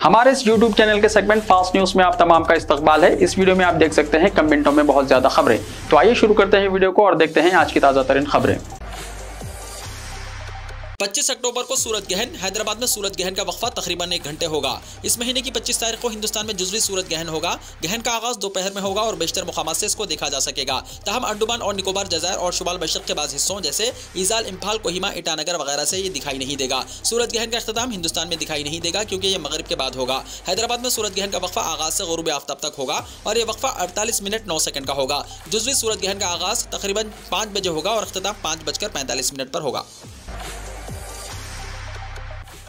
हमारे इस YouTube channel के सेगमेंट फास्ट न्यूज में आप तमाम का इस्तकबाल है। इस वीडियो में आप देख सकते हैं कम मिनटों में बहुत ज्यादा खबरें। तो आइए शुरू करते हैं वीडियो को और देखते हैं आज की ताजा तरीन खबरें। 25 अक्टूबर को सूरज ग्रहण। हैदराबाद में सूरज ग्रहण का वक्फा तकरीबन 1 घंटे होगा। इस महीने की 25 तारीख को हिंदुस्तान में जुजवी सूरज ग्रहण होगा। ग्रहण का आगाज दोपहर में होगा और बेशतर मुकामात से इसको देखा जा सकेगा। तहम अंडमान और निकोबार जज़ायर और शुमाल मशरक़ के बाज़ हिस्सों जैसे ईजाल, इम्फाल, कोहिमा, ईटानगर वगैरह से ये दिखाई नहीं देगा। सूरज ग्रहण का इख्तिताम हिंदुस्तान में दिखाई नहीं देगा क्योंकि ये मगरिब के बाद होगा। हैदराबाद में सूरज ग्रहण का वक्फा आगाज से गुरूब आफ्ताब तक होगा और ये वक्फा 48 मिनट 9 सेकंड का होगा। जुजवी सूरज ग्रहण का आगाज तकरीबन 5 बजे होगा और इख्तिताम 5:45 पर होगा।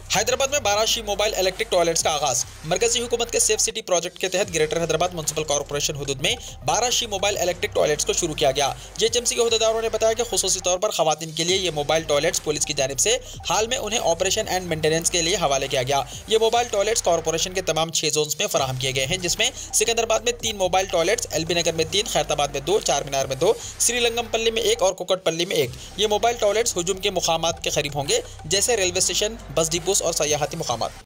हैदराबाद में 12 मोबाइल इलेक्ट्रिक टॉयलेट्स का आगाज। मरकजी हुकूमत के सेफ सिटी प्रोजेक्ट के तहत ग्रेटर हैदराबाद म्युनिसिपल कॉर्पोरेशन हुदूद में 12 मोबाइल इलेक्ट्रिक टॉयलेट्स को शुरू किया गया। जेएचएमसी के अहदेदारों ने बताया कि खुसूसी तौर पर खवातीन के लिए ये मोबाइल टॉयलेट्स पुलिस की जानिब से हाल में उन्हें ऑपरेशन एंड मेंटेनेंस के लिए हवाले किया गया। ये मोबाइल टॉयलेट्स कॉर्पोरेशन के तमाम 6 जोन्स में फराहम किए गए हैं, जिसमें सिकंदराबाद में 3 मोबाइल टॉयलेट्स, एलबी नगर में 3, खैरताबाद में 2, चार मीनार में 2, श्रीलंगमपल्ली में 1 और कुकटपल्ली में 1। ये मोबाइल टॉयलेट्स हुजूम के मुकामात के करीब होंगे जैसे रेलवे स्टेशन, बस डिपोस और सयाहती मुकामात।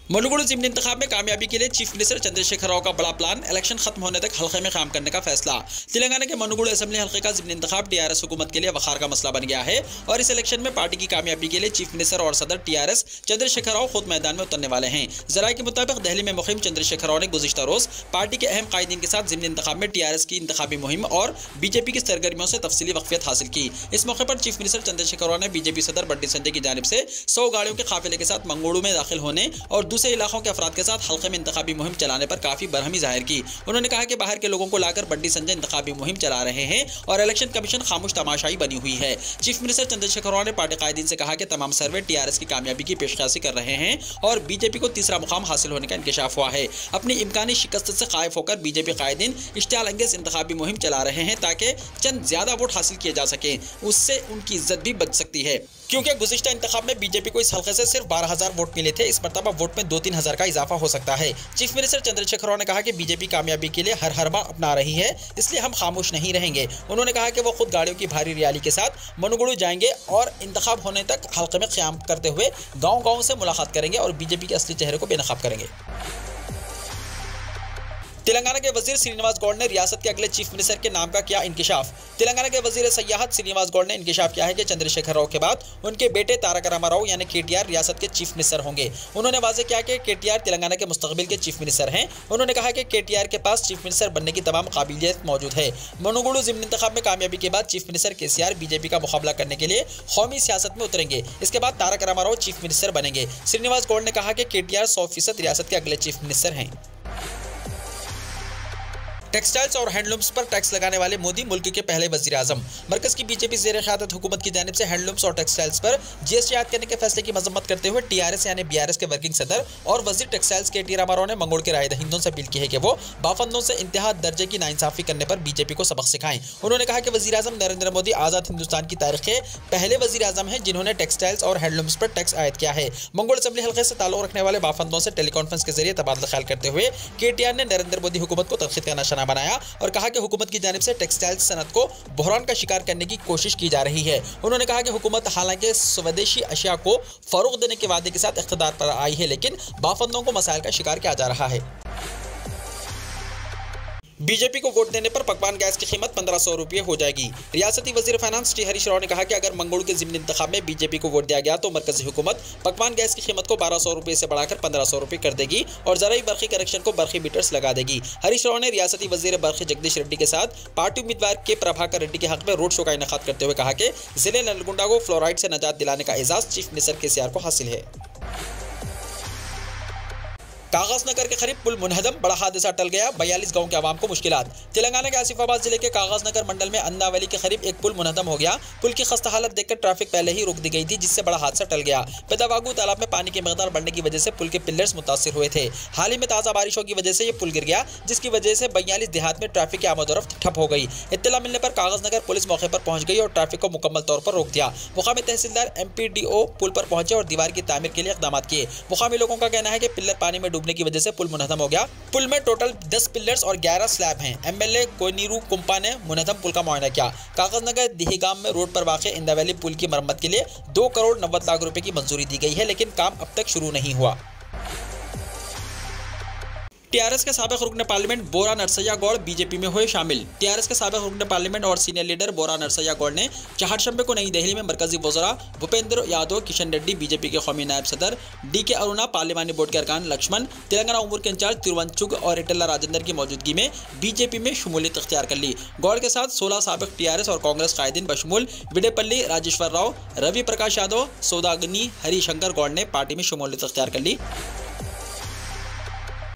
मुनुगुरु ज़िमनी इंतखाब में कामयाबी के लिए चीफ मिनिस्टर चंद्रशेखर राव का बड़ा प्लान। इलेक्शन खत्म होने तक हल्के में काम करने का फैसला। तेलंगाना के मुनुगुरु असेंबली हल्के का ज़िमनी इंतखाब टीआरएस हुकूमत के लिए वखार का मसला बन गया है और इस इलेक्शन में पार्टी की कामयाबी के लिए चीफ मिनिस्टर और सदर टीआरएस चंद्रशेखर राव खुद मैदान में उतरने वाले हैं। जराये के मुताबिक दिल्ली में मुहिम चंद्रशेखर राव ने गुज़िश्ता रोज पार्टी के अहम कायदीन के साथ ज़िमनी इंतखाब में टीआरएस की इंतखाबी मुहिम और बीजेपी की सरगर्मियों से तफसीली वक्फियत हासिल की। इस मौके पर चीफ मिनिस्टर चंद्रशेखर राव ने बीजेपी सदर बड्डी संजय की जानिब से 100 गाड़ियों के काफिले के साथ मंगोड़ू में दाखिल होने और दूसरे इलाकों के अफराद के साथ हल्के में इंतखाबी मुहिम चलाने पर काफी बरहमी जाहिर की। उन्होंने कहा कि बाहर के लोगों को लाकर बड्डी संजय इंतखाबी मुहिम चला रहे हैं और इलेक्शन कमीशन खामोश तमाशाई बनी हुई है। चीफ मिनिस्टर चंद्रशेखर राव ने पार्टी कायदीन से कहा कि तमाम सर्वे टीआरएस की कामयाबी की पेशकशी कर रहे हैं और बीजेपी को तीसरा मुकाम हासिल होने का इंकशाफ हुआ है। अपनी इम्कानी शिकस्त से कायफ होकर बीजेपी कायदीन इश्तियाल अंगेज इंतखाबी मुहिम चला रहे हैं ताकि चंद ज्यादा वोट हासिल किए जा सके। उससे उनकी इज्जत भी बच सकती है क्योंकि गुज़िश्ता इंतखाब में बीजेपी को इस हल्के से सिर्फ 12,000 वोट मिले थे। इस मरतबा वोट में 2-3 हज़ार का इजाफा हो सकता है। चीफ मिनिस्टर चंद्रशेखर राव ने कहा कि बीजेपी कामयाबी के लिए हर हरबा अपना रही है, इसलिए हम खामोश नहीं रहेंगे। उन्होंने कहा कि वो खुद गाड़ियों की भारी रैली के साथ मुनुगुरु जाएंगे और इंतखाब होने तक हल्के में क़याम करते हुए गाँव-गाँव से मुलाकात करेंगे और बीजेपी के असली चेहरे को बेनकाब करेंगे। तेलंगाना के वजीर श्रीनिवास गौड़ ने रियासत के अगले चीफ मिनिस्टर के नाम का किया इंकिशाफ। तेलंगाना के वजीर सयाहत श्रीनिवास गौड़ ने इंकिशाफ किया है कि चंद्रशेखर राव के बाद उनके बेटे तारक रामाराव यानी केटीआर रियासत के चीफ मिनिस्टर होंगे। उन्होंने वाज़ेह किया कि केटीआर तेलंगाना के मुस्तकबिल के चीफ मिनिस्टर हैं। उन्होंने कहा कि केटीआर के पास चीफ मिनिस्टर बनने की तमाम काबिलियत मौजूद है। मुनुगुरु ज़िमनी इंतखाब में कामयाबी के बाद चीफ मिनिस्टर केसीआर बीजेपी का मुकाबला करने के लिए कौमी सियासत में उतरेंगे। इसके बाद तारक रामाराव चीफ मिनिस्टर बनेंगे। श्रीनिवास गौड़ ने कहा कि केटीआर 100% रियासत के अगले चीफ मिनिस्टर हैं। टेक्सटाइल्स और हैंडलूम्स पर टैक्स लगाने वाले मोदी मुल्क के पहले वजीर आजम। मरकज की बीजेपी ज़ेर क़यादत हुकूमत की जानिब से हैंडलूम्स और टेक्सटाइल्स पर जीएसटी आयद करने के फैसले की मजम्मत करते हुए टीआरएस यानी बीआरएस के वर्किंग सदर और वजीर टेक्सटाइल्स के टी रामाराव ने मंगोड़ के रायदहिंदों से अपील की है कि वो बाफंदों से इंतहा दर्जे की नाइंसाफी करने पर बीजेपी को सबक सिखाएं। उन्होंने कहा कि वजीर आजम नरेंद्र मोदी आज़ाद हिंदुस्तान की तारीख के पहले वजीर आजम हैं जिन्होंने टेक्सटाइल्स और हैंडलूम्स पर टैक्स आयद किया है। मंगोड़ असेंबली हल्के से ताल्लुक रखने वाले बाफंदों से टेलीकॉन्फ्रेंस के जरिए तबादला ख्याल करते हुए केटीआर ने नरेंद्र मोदी हुकूमत को तनकीद का निशाना बनाया और कहा कि हुकूमत की जानिब से टेक्सटाइल्स सनत को बहरान का शिकार करने की कोशिश की जा रही है। उन्होंने कहा कि हुकूमत हालांकि स्वदेशी अशिया को फरोग देने के वादे के साथ इख्तिदार पर आई है, लेकिन बाफंदों को मसाइल का शिकार किया जा रहा है। बीजेपी को वोट देने पर पकवान गैस की कीमत 1500 रुपये हो जाएगी। रियासती वजीर फाइनेंस टी हरीश राव ने कहा कि अगर मंगोड़ के ज़िमनी इंतखाब में बीजेपी को वोट दिया गया तो मरकजी हुकूमत पकवान गैस की कीमत को 1200 रुपये से बढ़ाकर 1500 रुपये कर देगी और ज़राई बर्क़ी कनेक्शन को बर्क़ी मीटर्स लगा देगी। हरीश राव ने रियासती वजीर बर्क़ी जगदीश रेड्डी के साथ पार्टी उम्मीदवार के प्रभाकर रेड्डी के हक में रोड शो का इनेकाद करते हुए कहा कि जिले नलगुंडा को फ्लोराइड से निजात दिलाने का एजाज़ चीफ मिनिस्टर केसीआर को हासिल है। कागजनगर के करीब पुल मुनहदम, बड़ा हादसा टल गया, 42 गांव के आवाम को मुश्किलात। तेलंगाना के आसिफाबाद जिले के कागजनगर मंडल में अन्नावली के करीब एक पुल मुनहदम हो गया। पुल की खस्ता हालत देखकर ट्रैफिक पहले ही रोक दी गई थी, जिससे बड़ा हादसा टल गया। पेदावागू तालाब में पानी की मकदार बढ़ने की वजह से पुल के पिलर्स मुतासिर हुए थे। हाल ही में ताज़ा बारिशों की वजह से ये पुल गिर गया, जिसकी वजह से 42 देहात में ट्रैफिक की आमदोरफ्त ठप हो गई। इत्तला मिलने पर कागजनगर पुलिस मौके पर पहुंच गई और ट्रैफिक को मुकम्मल तौर पर रोक दिया। मुकामी तहसीलदार MPDO पुल पर पहुंचे और दीवार की तामीर के लिए इक़दाम किए। मुकामी लोगों का कहना है कि पिलर पानी में डूबने की वजह से पुल मुनहदम हो गया। पुल में टोटल 10 पिलर्स और 11 स्लैब हैं। एमएलए कोनीरू कुंपा ने मुनहदम पुल का मुआयना किया। कागजनगर दीहीगाम में रोड पर वाक़े इंदा वैली पुल की मरम्मत के लिए 2 करोड़ 90 लाख रुपए की मंजूरी दी गई है, लेकिन काम अब तक शुरू नहीं हुआ। टीआरएस के साबिक रुकन पार्लियामेंट बोरा नरसैया गौड़ बीजेपी में हुए शामिल। टीआरएस के साबिक रुकन पार्लियामेंट और सीनियर लीडर बोरा नरसैया गौड़ ने चहारशंबे को नई दिल्ली में मरकजी वज़रा भूपेंद्र यादव, किशन रेड्डी बीजेपी के कौमी नायब सदर, डीके अरुणा, पार्लिमानी बोर्ड के अरकान लक्ष्मण, तेलंगाना उमूर के इंचार्ज तिरुवंचुग और इटल्ला राजेंद्र की मौजूदगी में बीजेपी में शमूलियत इख्तियार कर ली। गौड़ के साथ 16 साबिक टीआरएस और कांग्रेस कायदीन बशमूल विडेपल्ली राजेश्वर राव, रवि प्रकाश यादव, सौदागनी हरिशंकर गौड़ ने पार्टी में शमूलियत इख्तियार कर ली।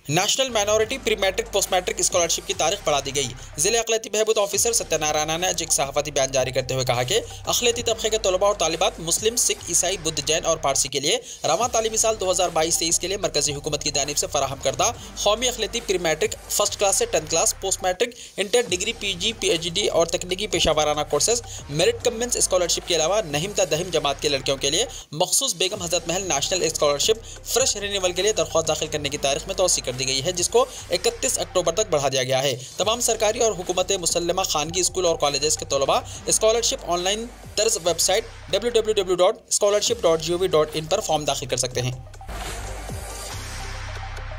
National minority pre matric post matric scholarship की तारीख बढ़ा दी गई। जिले अक़लियती बहबूद ऑफिसर सत्यनारायण ने आज एक सहाफ़ती बयान जारी करते हुए कहा कि अक़लियती तबके के तलबा और तालिबात मुस्लिम, सिख, ईसाई, बुद्ध, जैन और पारसी के लिए रवां तालीमी साल 2022-23 के लिए मरकजी हुकूमत की जानिब से फराहम करदा कौमी अक़लियती प्री मैट्रिक फर्स्ट क्लास से 10th class, post matric, inter, degree, PG, PhD और तकनीकी पेशा वाराना courses, merit cum means scholarship के अलावा नहिम ता दहिम जमात के लड़कियों के लिए मखसूस बेगम हज़रत महल नेशनल स्कॉलरशिप फ्रेश रिन्यूअल के लिए दरख्वास्त दाखिल करने की तारीख में तौसी कर दी गई है, जिसको 31 अक्टूबर तक बढ़ा दिया गया है। तमाम सरकारी और हुकूमत मुसल्लमा खानगी स्कूल और कॉलेजेस के तलबा स्कॉलरशिप ऑनलाइन तर्ज वेबसाइट www.scholarship.gov.in पर फॉर्म दाखिल कर सकते हैं।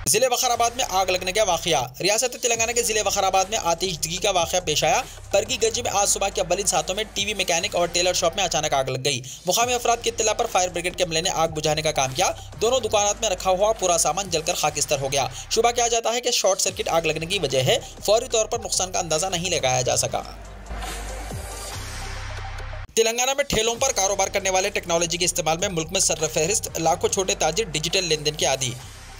जिले वखाराबाद में आग लगने का वाक़या। रियासत तेलंगाना के जिले वखाराबाद में आतिशदगी का वाक़या पेश आया। परगीगंज में आज सुबह के अव्वलिन सातों में टीवी मैकेनिक और टेलर शॉप में अचानक आग लग गई। मुकामी अफराद की इत्तला पर फायर ब्रिगेड के अमले ने आग बुझाने का काम किया। दोनों दुकानात में रखा हुआ पूरा सामान जलकर खाकिस्तर हो गया। शुबा किया जाता है कि शॉर्ट सर्किट आग लगने की वजह है। फौरी तौर पर नुकसान का अंदाजा नहीं लगाया जा सका। तेलंगाना में ठेलों पर कारोबार करने वाले टेक्नोलॉजी के इस्तेमाल में मुल्क में सर्रफहरिस्त लाखों छोटे ताजिर डिजिटल लेन देन के आदी,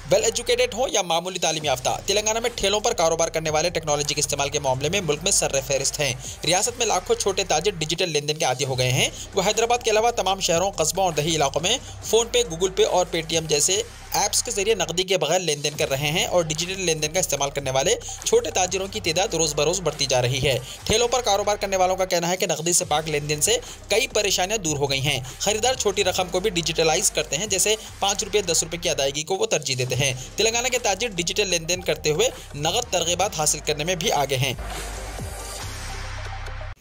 वेल एजुकेटेड हो या मामूली तालीम याफ्ता। तेलंगाना में ठेलों पर कारोबार करने वाले टेक्नोलॉजी के इस्तेमाल के मामले में मुल्क में सर्रफहरिस्त हैं। रियासत में लाखों छोटे ताजिर डिजिटल लेन देन के आदी हो गए हैं। वो हैदराबाद के अलावा तमाम शहरों, कस्बों और दही इलाकों में फ़ोन पे, गूगल पे और पेटीएम जैसे ऐप्स के जरिए नकदी के बगैर लेन देन कर रहे हैं और डिजिटल लेन देन का इस्तेमाल करने वाले छोटे ताजिरों की तादाद रोज़ बरोज़ बढ़ती जा रही है। ठेलों पर कारोबार करने वालों का कहना है कि नकदी से पाक लेन देन से कई परेशानियां दूर हो गई हैं। खरीदार छोटी रकम को भी डिजिटलाइज करते हैं, जैसे 5 रुपये 10 रुपये की अदायगी को वो तरजीह देते हैं। तेलंगाना के ताजिर डिजिटल लेन देन करते हुए नगद तरगीबात हासिल करने में भी आगे हैं।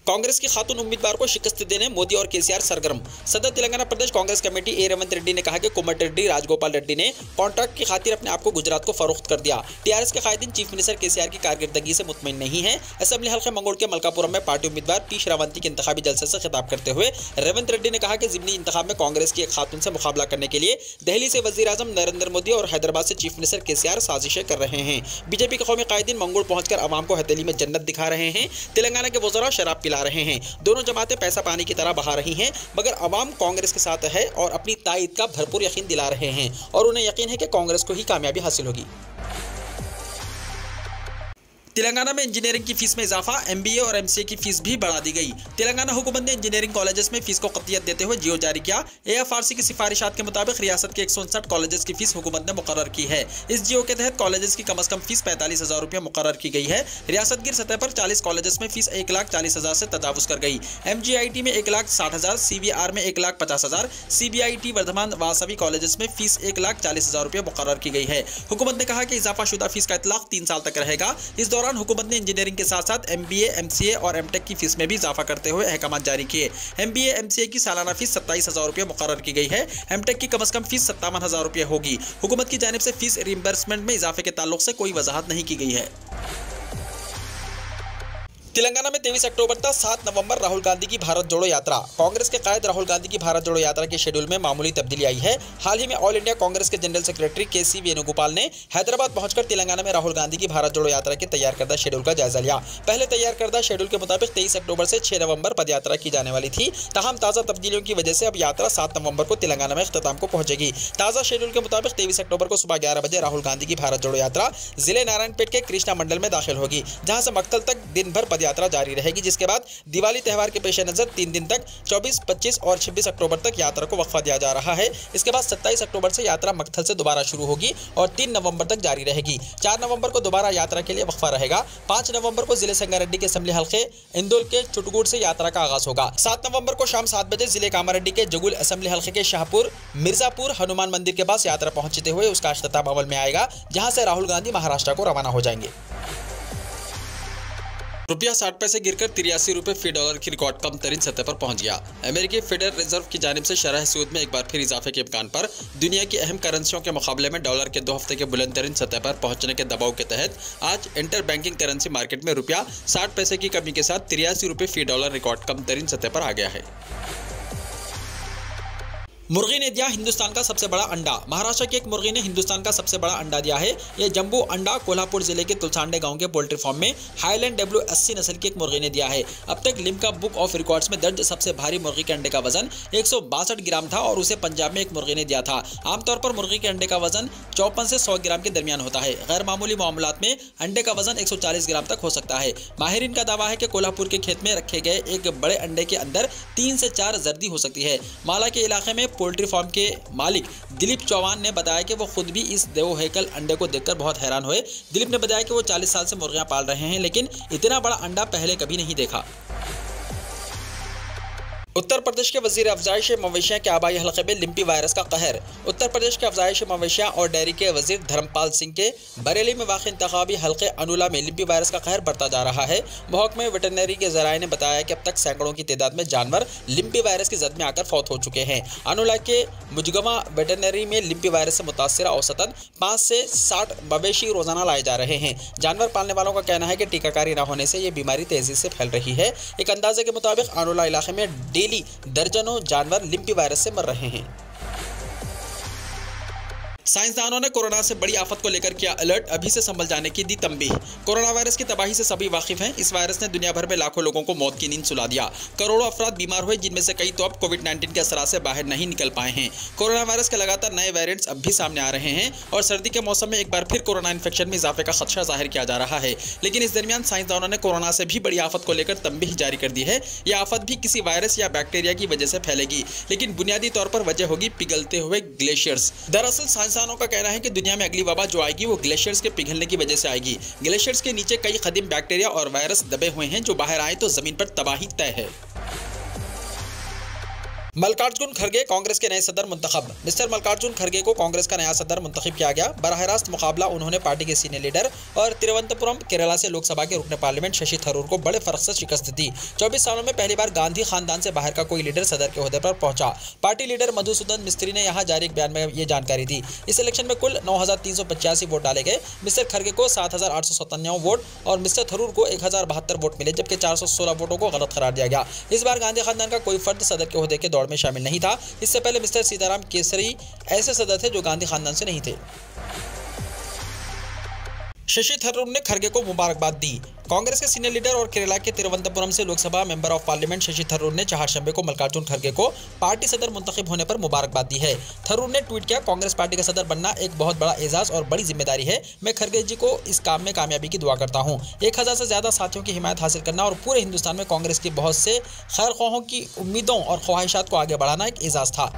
कांग्रेस की खातून उम्मीदवार को शिकस्त देने मोदी और केसीआर सरगर्म। सदर तेलंगाना प्रदेश कांग्रेस कमेटी ए रेवंत रेड्डी ने कहा कि कोमटिरेड्डी राजगोपाल रेड्डी ने कॉन्ट्रैक्ट की खातिर अपने आप को गुजरात को फरोख्त कर दिया। टीआरएस के कायदीन चीफ मिनिस्टर केसीआर की कारकर्दगी से मुतमईन नहीं है। असेंबली हल्के मंगोड़ के मलकापुरम में पार्टी उम्मीदवार पी श्रावंती के इंतखाबी जलसे से खिताब करते हुए रेवंत रेड्डी ने कहा कि ज़िमनी इंतखाब में कांग्रेस की एक खातून से मुकाबला करने के लिए दिल्ली से वज़ीर आज़म नरेंद्र मोदी और हैदराबाद से चीफ मिनिस्टर केसीआर साजिशें कर रहे हैं। बीजेपी के कौमी कायदीन मंगोड़ पहुंचकर आवाम को हथेली में जन्नत दिखा रहे हैं। तेलंगाना के वज़रा शराब पिला रहे हैं। दोनों जमातें पैसा पानी की तरह बहा रही हैं, मगर अवाम कांग्रेस के साथ है और अपनी ताईद का भरपूर यकीन दिला रहे हैं और उन्हें यकीन है कि कांग्रेस को ही कामयाबी हासिल होगी। तेलंगाना में इंजीनियरिंग की फीस में इजाफा, MBA और MCA की फीस भी बढ़ा दी गई। तेलंगाना हुकूमत ने इंजीनियरिंग कॉलेजेस में फीस को कतियत देते हुए जियो जारी किया। AFRC की सिफारिशात के मुताबिक रियासत के 159 कॉलेजेस की फीस हुकूमत ने मुकर्रर की है। इस जियो के तहत कॉलेजेस की कम अज कम फीस 45,000 रुपये मुकर्रर की गई है। रियासतगिर सतह पर 40 कॉलेजेस में फीस 1,40,000 से तजावुज कर गई। MGIT में 1,60,000, CVR में 1,50,000, CBIT वर्धमान वासवी कॉलेजेस में फीस 1,40,000 रुपये मुकर्रर की गई है। हुकूमत ने कहा कि इजाफा शुदा फीस का इतलाक 3 साल तक रहेगा। इस दौरान हुकूमत ने इंजीनियरिंग के साथ साथ MBA, MCA और MTech की फीस में भी इजाफा करते हुए अहकाम जारी किए। MBA, MCA की सालाना फीस 27,000 रुपये मुकर्रर की गई है। MTech की कम अज कम फीस 57,000 रुपये होगी। हुकूमत की जानिब से फीस रिइंबर्समेंट में इजाफे के ताल्लुक से कोई वजाहत नहीं की गई है। तेलंगाना में 23 अक्टूबर तक 7 नवंबर राहुल गांधी की भारत जोड़ो यात्रा। कांग्रेस के कायद राहुल गांधी की भारत जोड़ो यात्रा के शेड्यूल में मामूली तब्दीली आई है। हाल ही में ऑल इंडिया कांग्रेस के जनरल सेक्रेटरी KC वेणुगोपाल ने हैदराबाद पहुंचकर तेलंगाना में राहुल गांधी की भारत जोड़ो यात्रा के तैयार करदा शेड्यूल का जायजा लिया। पहले तैयार करदा शेड्यूल के मुताबिक 23 अक्टूबर से 6 नवंबर पदयात्रा की जाने वाली थी। तमाम ताज़ा तब्दीलियों की वजह से अब यात्रा 7 नवंबर को तेलंगाना में इख्तिताम को पहुंचेगी। ताज़ा शेड्यूल के मुताबिक 23 अक्टूबर को सुबह 11 बजे राहुल गांधी की भारत जोड़ो यात्रा जिले नारायणपेट के कृष्णा मंडल में दाखिल होगी, जहाँ से मक्तल तक दिन भर पदयात्रा जारी रहेगी, जिसके बाद दिवाली त्यौहार के पेश नजर 3 दिन तक 24, 25 और 26 अक्टूबर तक यात्रा को वक्फा दिया जा रहा है। इसके बाद 27 अक्टूबर से यात्रा मक्थल से दोबारा शुरू होगी और 3 नवंबर तक जारी रहेगी। 4 नवंबर को दोबारा यात्रा के लिए वक्फा रहेगा। 5 नवंबर को जिले संगारेड्डी के असेंबली हल्के इंदौर के चुटगुड़ से यात्रा का आगाज होगा। 7 नवंबर को शाम 7 बजे जिले कामारेड्डी के जगुल असेंबली हल्के के शाहपुर मिर्जापुर हनुमान मंदिर के पास यात्रा पहुंचते हुए उसका अख्ताम अमल में आएगा, जहां से राहुल गांधी महाराष्ट्र को रवाना हो जाएंगे। रुपया 60 पैसे गिरकर 83 रुपये फी डॉलर की रिकॉर्ड कम तरीन सतह पर पहुंच गया। अमेरिकी फेडरल रिजर्व की जानिब से शरह सूद में एक बार फिर इजाफे के इम्कान पर दुनिया की अहम करेंसियों के मुकाबले में डॉलर के 2 हफ्ते के बुलंद तरीन सतह पर पहुंचने के दबाव के तहत आज इंटर बैंकिंग करेंसी मार्केट में रुपया 60 पैसे की कमी के साथ 83 रुपये फी डॉलर रिकॉर्ड कम तरीन सतह पर आ गया है। मुर्गी ने दिया हिंदुस्तान का सबसे बड़ा अंडा। महाराष्ट्र की एक मुर्गी ने हिंदुस्तान का सबसे बड़ा अंडा दिया है। यह जंबू अंडा कोल्हापुर जिले के तुलसांडे गांव के पोल्ट्री फार्म में हाईलैंड WS नस्ल की एक मुर्गी ने दिया है। अब तक लिम्का बुक ऑफ रिकॉर्ड्स में दर्ज सबसे भारी मुर्गी के अंडे का वजन 162 ग्राम था और उसे पंजाब में एक मुर्गी ने दिया था। आमतौर पर मुर्गी के अंडे का वजन 54 से 100 ग्राम के दरमियान होता है। गैर मामूली मामलात में अंडे का वजन 140 ग्राम तक हो सकता है। माहिरीन का दावा है कि कोल्हापुर के खेत में रखे गए एक बड़े अंडे के अंदर 3 से 4 जर्दी हो सकती है। माला के इलाके में पोल्ट्री फार्म के मालिक दिलीप चौहान ने बताया कि वो खुद भी इस देवोहेकल अंडे को देखकर बहुत हैरान हुए। दिलीप ने बताया कि वो 40 साल से मुर्गियां पाल रहे हैं, लेकिन इतना बड़ा अंडा पहले कभी नहीं देखा। उत्तर प्रदेश के वजीर अफजाइश मवेशियां के आबाई हलके में लिम्पी वायरस का कहर। उत्तर प्रदेश के अफजाइश मवेशियां और डेयरी के वजीर धर्मपाल सिंह के बरेली में वाक़ इंतखाबी हलके अनुला में लिम्पी वायरस का कहर बढ़ता जा रहा है। महकमे वेटरनरी के ज़राए ने बताया कि अब तक सैकड़ों की तादाद में जानवर लिम्पी वायरस की जद में आकर फौत हो चुके हैं। अनुला के मुजगमा वेटरनरी में लिम्पी वायरस से मुतासर औसतन 5 से 60 मवेशी रोजाना लाए जा रहे हैं। जानवर पालने वालों का कहना है कि टीकाकारी न होने से ये बीमारी तेजी से फैल रही है। एक अंदाजे के मुताबिक अनुला इलाके में डेली दर्जनों जानवर लिम्पी वायरस से मर रहे हैं। साइंसदानों ने कोरोना से बड़ी आफत को लेकर किया अलर्ट, अभी से संभल जाने की दी तंबीह। कोरोना वायरस की तबाही से सभी वाकिफ हैं। इस वायरस ने दुनिया भर में लाखों लोगों को मौत की नींद सुला दिया। करोड़ों अफराद बीमार हुए, जिनमें से कई तो अब कोविड-19 के असर से बाहर नहीं निकल पाए हैं। कोरोना वायरस के लगातार नए वेरिएंट्स अब भी सामने आ रहे हैं और सर्दी के मौसम में एक बार फिर कोरोना इन्फेक्शन में इजाफे का खदशा जाहिर किया जा रहा है। लेकिन इस दरमियान साइंसदानों ने कोरोना से भी बड़ी आफत को लेकर तंबीह जारी कर दी है। यह आफत भी किसी वायरस या बैक्टीरिया की वजह से फैलेगी, लेकिन बुनियादी तौर पर वजह होगी पिघलते हुए ग्लेशियर्स। दरअसल साइंसदानों का कहना है कि दुनिया में अगली वबा जो आएगी वो ग्लेशियर्स के पिघलने की वजह से आएगी। ग्लेशियर्स के नीचे कई कदीम बैक्टीरिया और वायरस दबे हुए हैं, जो बाहर आए तो जमीन पर तबाही तय है। मल्लिकार्जुन खड़गे कांग्रेस के नए सदर मुंतखब। मिस्टर मल्लिकार्जुन खड़गे को कांग्रेस का नया सदर मुंतखब किया गया। बराह रास्त मुकाबला उन्होंने पार्टी के सीनियर लीडर और तिरुवनंतपुरम केरला से लोकसभा के रुकन पार्लियामेंट शशि थरूर को बड़े फर्क से शिकस्त दी। 24 सालों में पहली बार गांधी खानदान से बाहर का कोई लीडर सदर के ओहदे पर पहुंचा। पार्टी लीडर मधुसूदन मिस्त्री ने यहाँ जारी एक बयान में ये जानकारी दी। इस इलेक्शन में कुल 9,385 वोट डाले गए। मिस्टर खड़गे को 7,897 वोट और मिस्टर थरूर को 1,072 वोट मिले, जबकि 416 वोटों को गलत करार दिया गया। इस बार गांधी खानदान का कोई फर्द सदर के ओहदे के दौड़ में शामिल नहीं था। इससे पहले मिस्टर सीताराम केसरी ऐसे सदर थे जो गांधी खानदान से नहीं थे। शशि थरूर ने खड़गे को मुबारकबाद दी। कांग्रेस के सीनियर लीडर और केरला के तिरुवनंतपुरम से Lok Sabha member of parliament Shashi Tharoor ने चहारशंबे को मल्लिकार्जुन खड़गे को पार्टी सदर मुंतखब होने पर मुबारकबाद दी है। थरूर ने ट्वीट किया, कांग्रेस पार्टी का सदर बनना एक बहुत बड़ा एजाज और बड़ी जिम्मेदारी है। मैं खड़गे जी को इस काम में कामयाबी की दुआ करता हूँ। 1000 से ज्यादा साथियों की हिमायत हासिल करना और पूरे हिंदुस्तान में कांग्रेस की बहुत से खैरख्वाहों की उम्मीदों और ख्वाहिशात को आगे बढ़ाना एक एजाज था।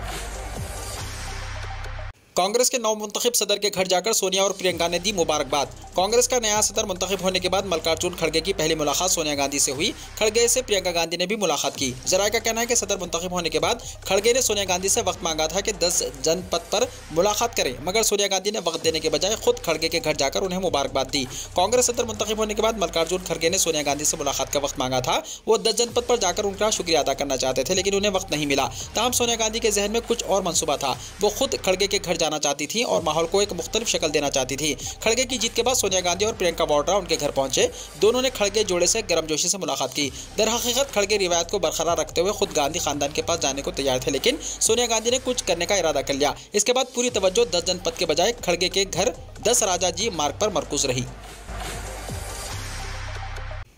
कांग्रेस के नव मुंतखब सदर के घर जाकर सोनिया और प्रियंका ने दी मुबारकबाद। कांग्रेस का नया सदर मुंतखब होने के बाद मल्लिकार्जुन खड़गे की पहली मुलाकात सोनिया गांधी से हुई। खड़गे से प्रियंका गांधी ने भी मुलाकात की। जराये का कहना है कि सदर मुंतखब होने के बाद खड़गे ने सोनिया गांधी से वक्त मांगा था कि 10 जनपद पर मुलाकात करें, मगर सोनिया गांधी ने वक्त देने के बजाय खुद खड़गे के घर जाकर उन्हें मुबारकबाद दी। कांग्रेस सदर मुंतखब होने के बाद मल्लिकार्जुन खड़गे ने सोनिया गांधी से मुलाकात का वक्त मांगा था। वो 10 जनपद पर जाकर उनका शुक्रिया अदा करना चाहते थे, लेकिन उन्हें वक्त नहीं मिला। तमाम सोनिया गांधी के जहन में कुछ और मंसूबा था। वो खुद खड़गे के घर जाना चाहती थी और माहौल को एक मुख्तलिफ शक्ल देना चाहती थी। खड़गे की जीत के बाद सोनिया गांधी और प्रियंका वाड्रा उनके घर पहुंचे। दोनों ने खड़गे जोड़े से गर्मजोशी से मुलाकात की। दरहकीकत खड़गे रिवायत को बरकरार रखते हुए खुद गांधी खानदान के पास जाने को तैयार थे, लेकिन सोनिया गांधी ने कुछ करने का इरादा कर लिया। इसके बाद पूरी तवज्जो 10 जनपद के बजाय खड़गे के घर 10 राजा जी मार्ग पर मरकूज रही।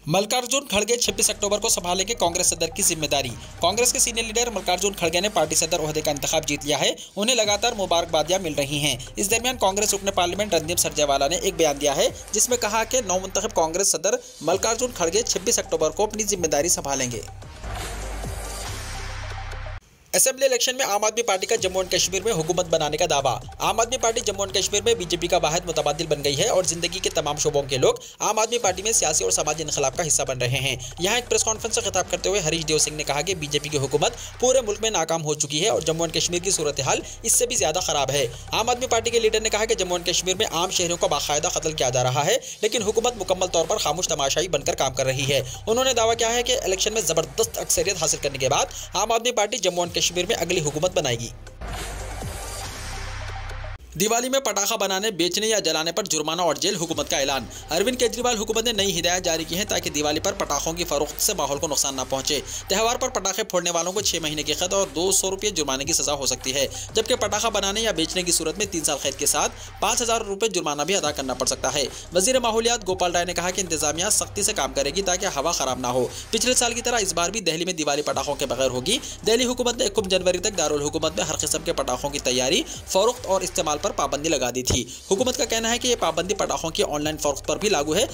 मल्लिकार्जुन खड़गे 26 अक्टूबर को संभालेंगे कांग्रेस सदर की जिम्मेदारी। कांग्रेस के सीनियर लीडर मल्लिकार्जुन खड़गे ने पार्टी सदर ओहदे का इंतखाब जीत लिया है। उन्हें लगातार मुबारकबादियां मिल रही हैं। इस दरमियान कांग्रेस रुकने पार्लियामेंट रणदीप सुरजेवाला ने एक बयान दिया है, जिसमें कहा कि नवमुंतखब कांग्रेस सदर मल्लिकार्जुन खड़गे 26 अक्टूबर को अपनी जिम्मेदारी संभालेंगे। असेंबली इलेक्शन में आम आदमी पार्टी का जम्मू एंड कश्मीर में हुकूमत बनाने का दावा। आम आदमी पार्टी जम्मू एंड कश्मीर में बीजेपी का वाहिद मुतबादिल बन गई है और जिंदगी के तमाम शोबों के लोग आम आदमी पार्टी में सियासी और समाजी इनकलाब का हिस्सा बन रहे हैं। यहाँ एक प्रेस कॉन्फ्रेंस से खिताब करते हुए हरीश देव सिंह ने कहा कि बीजेपी की हुकूमत पूरे मुल्क में नाकाम हो चुकी है और जम्मू एंड कश्मीर की सूरत हाल इससे भी ज्यादा खराब है। आम आदमी पार्टी के लीडर ने कहा कि जम्मू एंड कश्मीर में आम शहरियों का बाकायदा कत्ल किया जा रहा है, लेकिन हुकूमत मुकम्मल तौर पर खामोश तमाशाई बनकर काम कर रही है। उन्होंने दावा किया है कि इलेक्शन में जबरदस्त अक्सरियत हासिल करने के बाद आम आदमी पार्टी जम्मू एंड कश्मीर में अगली हुकूमत बनाएगी। दिवाली में पटाखा बनाने, बेचने या जलाने पर जुर्माना और जेल, हुकूमत का ऐलान। अरविंद केजरीवाल हुकूमत ने नई हिदायत जारी की है ताकि दिवाली पर पटाखों की फरोख्त से माहौल को नुकसान न पहुंचे। त्यौहार पर पटाखे फोड़ने वालों को 6 महीने की कैद और 200 रुपये जुर्माने की सजा हो सकती है, जबकि पटाखा बनाने या बेचने की सूरत में 3 साल कैद के साथ 5000 रुपये जुर्माना भी अदा करना पड़ सकता है। वजीर माहौलियात गोपाल राय ने कहा कि इंतजामिया सख्ती से काम करेगी ताकि हवा खराब ना हो। पिछले साल की तरह इस बार भी दिल्ली में दिवाली पटाखों के बगैर होगी। दिल्ली हुकूमत ने 1 जनवरी तक दारुल हुकूमत में हर किस्म के पटाखों की तैयारी, फरोख्त और इस्तेमाल पर पाबंदी लगा दी थी। हुकूमत का कहना है कि यह पाबंदी पटाखों की ऑनलाइन फरोख्त पर भी लागू है।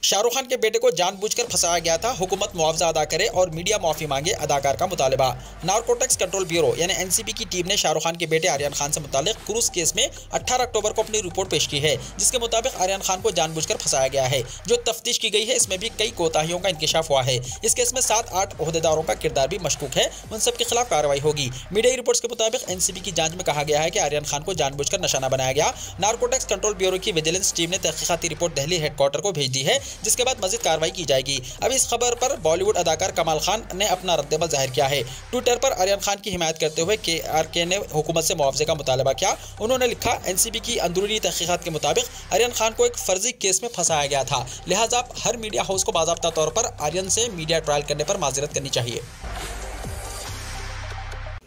शाहरुख खान के बेटे को जानबूझकर फंसाया गया था, हुकूमत मुआवजा अदा करे और मीडिया माफी मांगे, अदाकार का मुतालबा। नार्कोटिक्स कंट्रोल ब्यूरो यानी एनसीबी की टीम ने शाहरुख खान के बेटे आर्यन खान से मुतालिक क्रूज केस में 18 अक्टूबर को अपनी रिपोर्ट पेश की है, जिसके मुताबिक आर्यन खान को जानबूझकर फंसाया गया है। जो तफ्तीश की गई है इसमें भी कई कोताहियों का इंकशाफ हुआ है। इस केस में 7-8 ओहदेदारों का किरदार भी मशकूक है, उन सब के खिलाफ कार्रवाई होगी। मीडिया रिपोर्ट्स के मुताबिक एनसीबी की जांच में कहा गया है कि आर्यन खान को जानबूझकर निशाना बनाया गया। नार्कोटिक्स कंट्रोल ब्यूरो की विजिलेंस टीम ने तहकीकाती रिपोर्ट दिल्ली हेडक्वार्टर को भेज दी है, जिसके बाद मजीद कार्रवाई की जाएगी। अब इस खबर पर बॉलीवुड अदाकार कमाल खान ने अपना रद्देमल जाहिर किया है। ट्विटर पर आर्यन खान की हिमायत करते हुए KRK ने हुकूमत से मुआवजे का मुतालबा किया। उन्होंने लिखा, एनसीबी की अंदरूनी तहकीकात के मुताबिक आर्यन खान को एक फर्जी केस में फंसाया गया था, लिहाजा हर मीडिया हाउस को बाज़ाब्ता तौर पर आर्यन से मीडिया ट्रायल करने पर माजरत करनी चाहिए।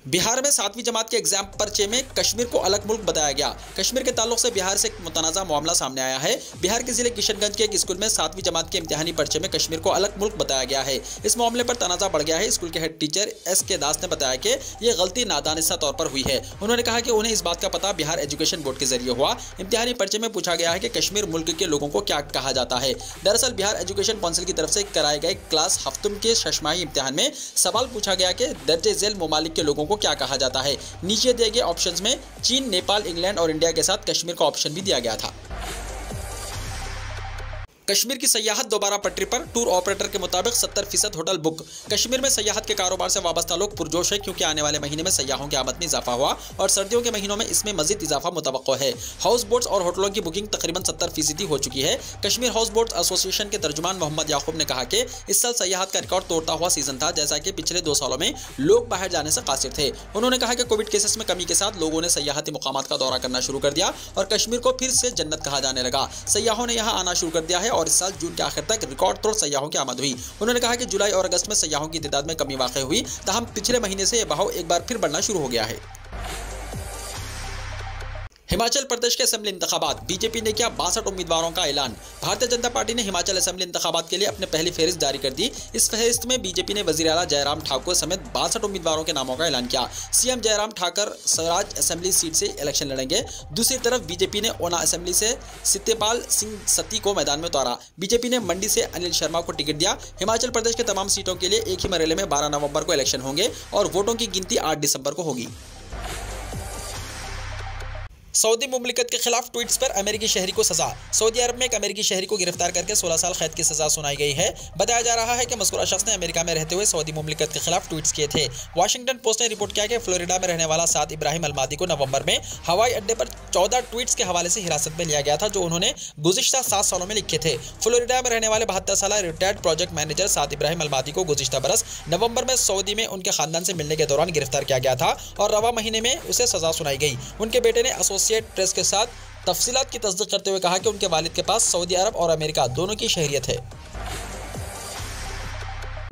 बिहार में 7वीं जमात के एग्जाम पर्चे में कश्मीर को अलग मुल्क बताया गया। कश्मीर के ताल्लुक से बिहार से एक मुतनाज़ा मामला सामने आया है। बिहार के जिले किशनगंज के एक स्कूल में 7वीं जमात के इम्तिहानी पर्चे में कश्मीर को अलग मुल्क बताया गया है। इस मामले पर तनाज़ा बढ़ गया है। स्कूल के हेड टीचर SK दास ने बताया कि यह गलती नादानिस्ता तौर पर हुई है। उन्होंने कहा कि उन्हें इस बात का पता बिहार एजुकेशन बोर्ड के जरिए हुआ। इम्तिहानी पर्चे में पूछा गया है कि कश्मीर मुल्क के लोगों को क्या कहा जाता है। दरअसल बिहार एजुकेशन काउंसिल की तरफ से कराए गए क्लास हफ्तुम के शशमाही इम्तिहान में सवाल पूछा गया कि दर्जे झेल ममालिक के लोगों को क्या कहा जाता है। नीचे दिए गए ऑप्शंस में चीन, नेपाल, इंग्लैंड और इंडिया के साथ कश्मीर का ऑप्शन भी दिया गया था। कश्मीर की सयाहत दोबारा पटरी पर, टूर ऑपरेटर के मुताबिक 70% होटल बुक। कश्मीर में सयाहत के कारोबार से वाबस्ता लोग पुरजोश है, क्योंकि आने वाले महीने में सयाहों की आमद में इजाफा हुआ और सर्दियों के महीनों में इसमें मजीद इजाफा मुतवक्को है। हाउस बोट्स और होटलों की बुकिंग तकरीबन 70% हो चुकी है। कश्मीर हाउस बोट्स एसोसिएशन के तर्जुमान मोहम्मद याकूब ने कहा कि इस साल सयाहत का रिकॉर्ड तोड़ता हुआ सीजन था, जैसा कि पिछले 2 सालों में लोग बाहर जाने से कासिर थे। उन्होंने कहा कि कोविड केसेस में कमी के साथ लोगों ने सयाहती मुकामात का दौरा करना शुरू कर दिया और कश्मीर को फिर से जन्नत कहा जाने लगा। सयाहों ने यहाँ आना शुरू कर दिया है और इस साल जून के आखिर तक रिकॉर्ड तोड़ सयाहों की आमद हुई। उन्होंने कहा कि जुलाई और अगस्त में सयाहों की तादाद में कमी वाक़ई हुई, ताहम पिछले महीने से यह बहाव एक बार फिर बढ़ना शुरू हो गया है। हिमाचल प्रदेश के असेंबली इंतखाबात, बीजेपी ने किया 62 उम्मीदवारों का ऐलान। भारतीय जनता पार्टी ने हिमाचल असेंबली इंतखाबात के लिए अपने पहली फहरिस्त जारी कर दी। इस फहरिस्त में बीजेपी ने वजीर आला जयराम ठाकुर समेत 62 उम्मीदवारों के नामों का ऐलान किया। CM Jairam Thakur Swaraj assembly seat से इलेक्शन लड़ेंगे। दूसरी तरफ बीजेपी ने ओना असेंबली से सत्यपाल सिंह सत्ती को मैदान में उतारा। बीजेपी ने मंडी से अनिल शर्मा को टिकट दिया। हिमाचल प्रदेश के तमाम सीटों के लिए एक ही मरहले में 12 नवंबर को इलेक्शन होंगे और वोटों की गिनती 8 दिसंबर को होगी। सऊदी मुमलिकत के खिलाफ ट्वीट्स पर अमेरिकी शहरी को सजा। सऊदी अरब में एक अमेरिकी शहरी को गिरफ्तार करके 16 साल कैद की सजा सुनाई गई है। बताया जा रहा है कि मज़कूरा शख्स ने अमेरिका में रहते हुए सऊदी मुमलिकत के खिलाफ ट्वीट्स किए थे। वाशिंगटन पोस्ट ने रिपोर्ट किया कि फ्लोरिडा में रहने वाला साद इब्राहिम अलमादी को नवंबर में हवाई अड्डे पर 14 ट्वीट्स के हवाले से हिरासत में लिया गया था, जो उन्होंने गुज़िश्ता 7 सालों में लिखे थे। फ्लोरिडा में रहने वाले 72 साल रिटायर्ड प्रोजेक्ट मैनेजर साद इब्राहिम अलमादी को गुज़िश्ता बरस नवंबर में सऊदी में उनके खानदान से मिलने के दौरान गिरफ्तार किया गया था और रवा महीने में उसे सजा सुनाई गई। उनके बेटे ने एसोसिएट प्रेस के साथ तफसीलात की तस्दीक करते हुए कहा कि उनके वालिद के पास सऊदी अरब और अमेरिका दोनों की शहरियत है।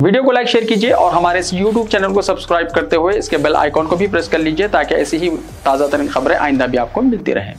वीडियो को लाइक शेयर कीजिए और हमारे इस YouTube चैनल को सब्सक्राइब करते हुए इसके बेल आइकॉन को भी प्रेस कर लीजिए, ताकि ऐसी ही ताज़ा तरीन खबरें आइंदा भी आपको मिलती रहें।